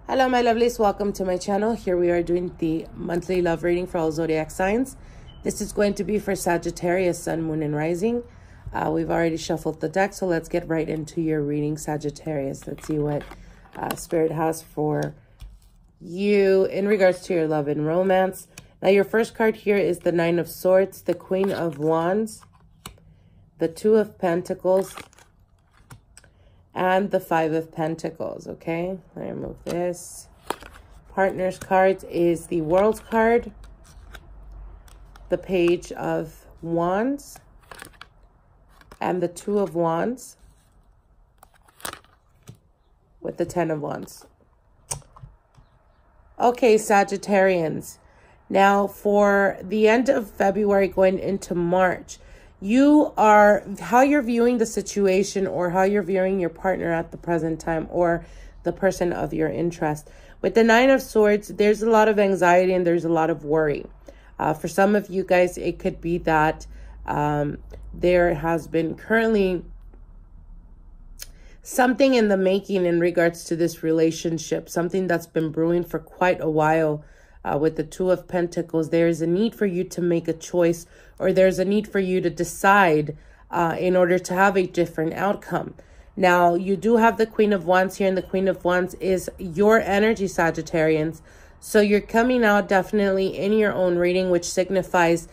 Hello, my lovelies. Welcome to my channel. Here we are doing the monthly love reading for all zodiac signs. This is going to be for Sagittarius, Sun, Moon, and Rising. We've already shuffled the deck, so let's get right into your reading, Sagittarius. Let's see what Spirit has for you in regards to your love and romance. Now, your first card here is the Nine of Swords, the Queen of Wands, the Two of Pentacles, and the Five of Pentacles, okay? Let me remove this. Partners cards is the World card, the Page of Wands, and the Two of Wands with the Ten of Wands. Okay, Sagittarians. Now, for the end of February going into March, how you're viewing the situation or how you're viewing your partner at the present time or the person of your interest. With the Nine of Swords, there's a lot of anxiety and there's a lot of worry. For some of you guys, it could be that there has been currently something in the making in regards to this relationship, something that's been brewing for quite a while. With the Two of Pentacles, there is a need for you to make a choice, or there's a need for you to decide in order to have a different outcome. Now, you do have the Queen of Wands here, and the Queen of Wands is your energy, Sagittarians. So you're coming out definitely in your own reading, which signifies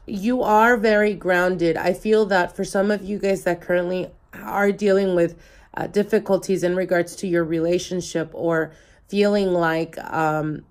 you are very grounded. I feel that for some of you guys that currently are dealing with difficulties in regards to your relationship, or feeling like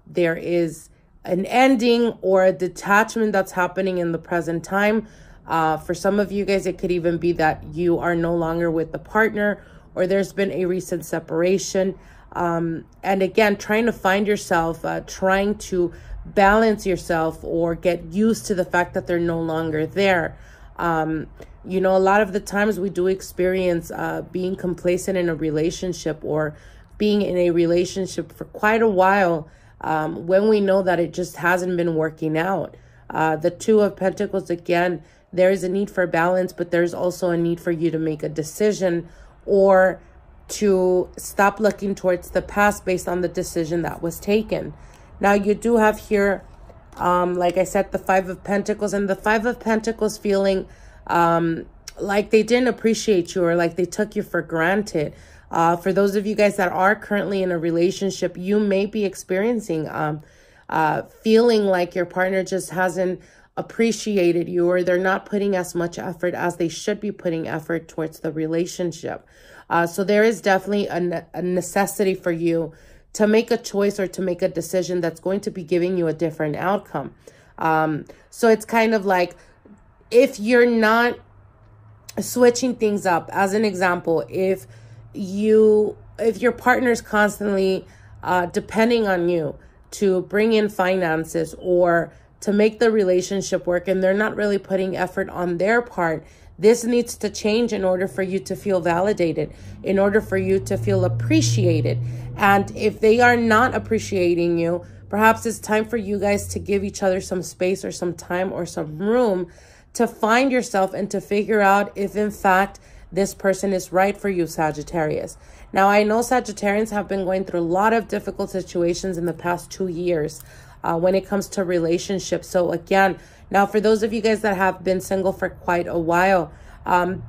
there is an ending or a detachment that's happening in the present time. For some of you guys, it could even be that you are no longer with the partner, or there's been a recent separation. And again, trying to find yourself, trying to balance yourself or get used to the fact that they're no longer there. You know, a lot of the times we do experience being complacent in a relationship, or being in a relationship for quite a while when we know that it just hasn't been working out. The Two of Pentacles, again, there is a need for balance, but there's also a need for you to make a decision or to stop looking towards the past based on the decision that was taken. Now, you do have here, like I said, the Five of Pentacles, and the Five of Pentacles feeling like they didn't appreciate you, or like they took you for granted. For those of you guys that are currently in a relationship, you may be experiencing feeling like your partner just hasn't appreciated you, or they're not putting as much effort as they should be putting effort towards the relationship. So there is definitely a necessity for you to make a choice or to make a decision that's going to be giving you a different outcome. So it's kind of like, if you're not switching things up, as an example, if your partner's constantly depending on you to bring in finances or to make the relationship work, and they're not really putting effort on their part, this needs to change in order for you to feel validated, in order for you to feel appreciated. And if they are not appreciating you, perhaps it's time for you guys to give each other some space or some time or some room to find yourself and to figure out if in fact this person is right for you, Sagittarius. Now, I know Sagittarians have been going through a lot of difficult situations in the past 2 years when it comes to relationships. So again, now for those of you guys that have been single for quite a while,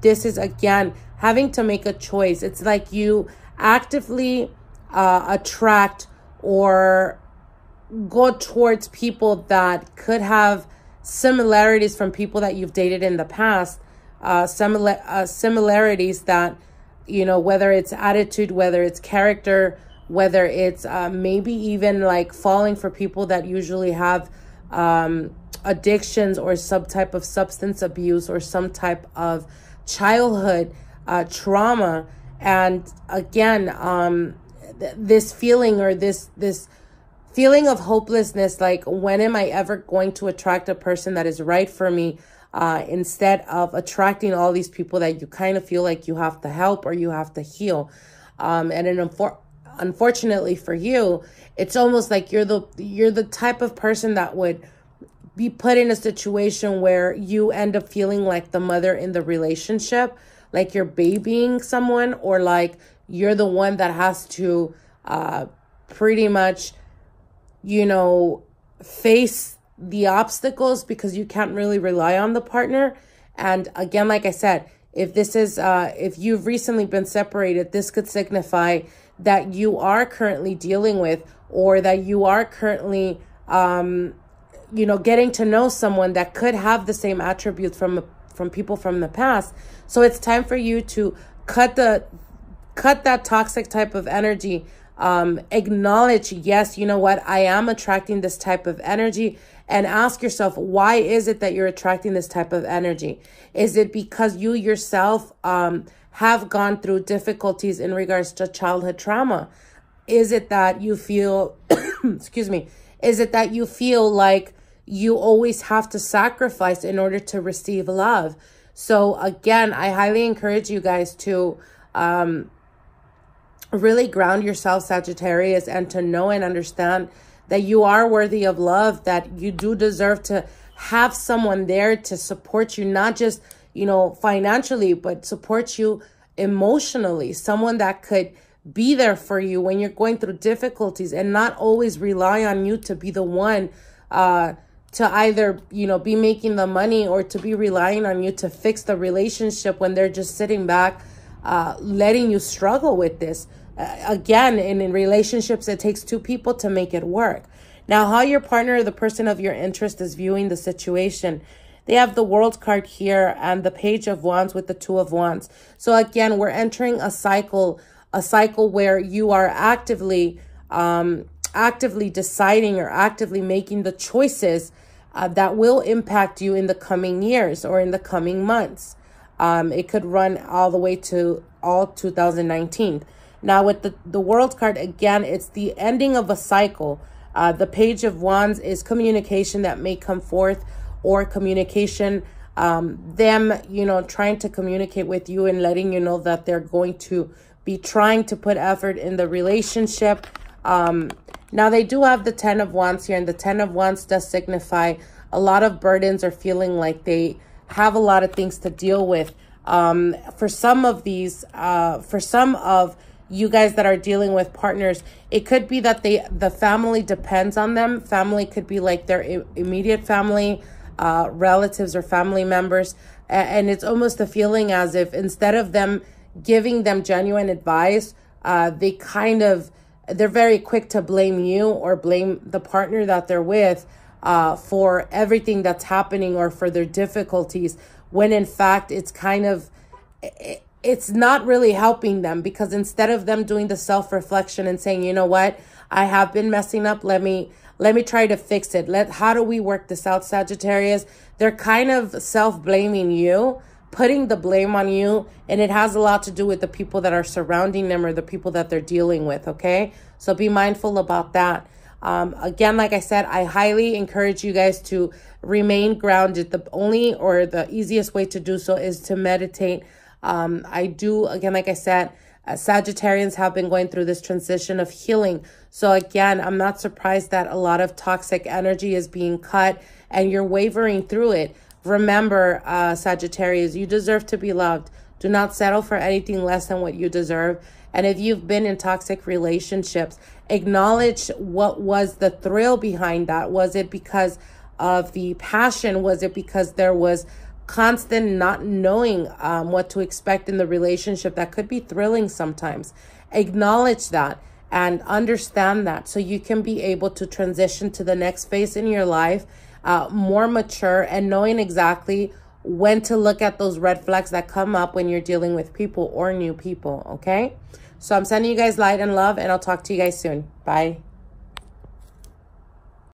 this is, again, having to make a choice. It's like you actively attract or go towards people that could have similarities from people that you've dated in the past. Similarities that, you know, whether it's attitude, whether it's character, whether it's maybe even like falling for people that usually have addictions or some type of substance abuse or some type of childhood trauma. And again, this feeling, or this feeling of hopelessness, like, when am I ever going to attract a person that is right for me? Instead of attracting all these people that you kind of feel like you have to help or you have to heal. Unfortunately for you, it's almost like you're the type of person that would be put in a situation where you end up feeling like the mother in the relationship, like you're babying someone, or like you're the one that has to pretty much, you know, face the obstacles because you can't really rely on the partner. And again, like I said, if this is, if you've recently been separated, this could signify that you are currently dealing with, or that you are currently, you know, getting to know someone that could have the same attributes from people from the past. So it's time for you to cut that toxic type of energy. Acknowledge, yes, you know what, I am attracting this type of energy, and ask yourself, why is it that you're attracting this type of energy? Is it because you yourself have gone through difficulties in regards to childhood trauma? Is it that you feel, excuse me, is it that you feel like you always have to sacrifice in order to receive love? So again, I highly encourage you guys to really ground yourself, Sagittarius, and to know and understand that you are worthy of love, that you do deserve to have someone there to support you, not just, you know, financially, but support you emotionally, someone that could be there for you when you're going through difficulties, and not always rely on you to be the one to either, you know, be making the money, or to be relying on you to fix the relationship when they're just sitting back, letting you struggle with this. Again, in relationships, it takes two people to make it work. Now, how your partner, the person of your interest, is viewing the situation. They have the World card here and the Page of Wands with the Two of Wands. So again, we're entering a cycle where you are actively deciding, or actively making the choices that will impact you in the coming years or in the coming months. It could run all the way to all 2019. Now, with the World card, again, it's the ending of a cycle. The Page of Wands is communication that may come forth, or communication, them, you know, trying to communicate with you and letting you know that they're going to be trying to put effort in the relationship. Now, they do have the Ten of Wands here, and the Ten of Wands does signify a lot of burdens, or feeling like they have a lot of things to deal with. For some of these, for some of you guys that are dealing with partners, it could be that the family depends on them. Family could be like their immediate family, relatives or family members. And it's almost a feeling as if instead of them giving them genuine advice, they're very quick to blame you or blame the partner that they're with for everything that's happening, or for their difficulties, when in fact it's it's not really helping them. Because instead of them doing the self-reflection and saying, you know what, I have been messing up, let me try to fix it. How do we work this out, Sagittarius? They're kind of self-blaming you, putting the blame on you, and it has a lot to do with the people that are surrounding them, or the people that they're dealing with, okay? So be mindful about that. Again, like I said, I highly encourage you guys to remain grounded. The easiest way to do so is to meditate. Again, like I said, Sagittarians have been going through this transition of healing. So again, I'm not surprised that a lot of toxic energy is being cut and you're wavering through it. Remember, Sagittarius, you deserve to be loved. Do not settle for anything less than what you deserve. And if you've been in toxic relationships, acknowledge what was the thrill behind that. Was it because of the passion? Was it because there was constant not knowing what to expect in the relationship? That could be thrilling sometimes. Acknowledge that and understand that, so you can be able to transition to the next phase in your life, more mature, and knowing exactly when to look at those red flags that come up when you're dealing with people or new people, okay? So I'm sending you guys light and love, and I'll talk to you guys soon. Bye.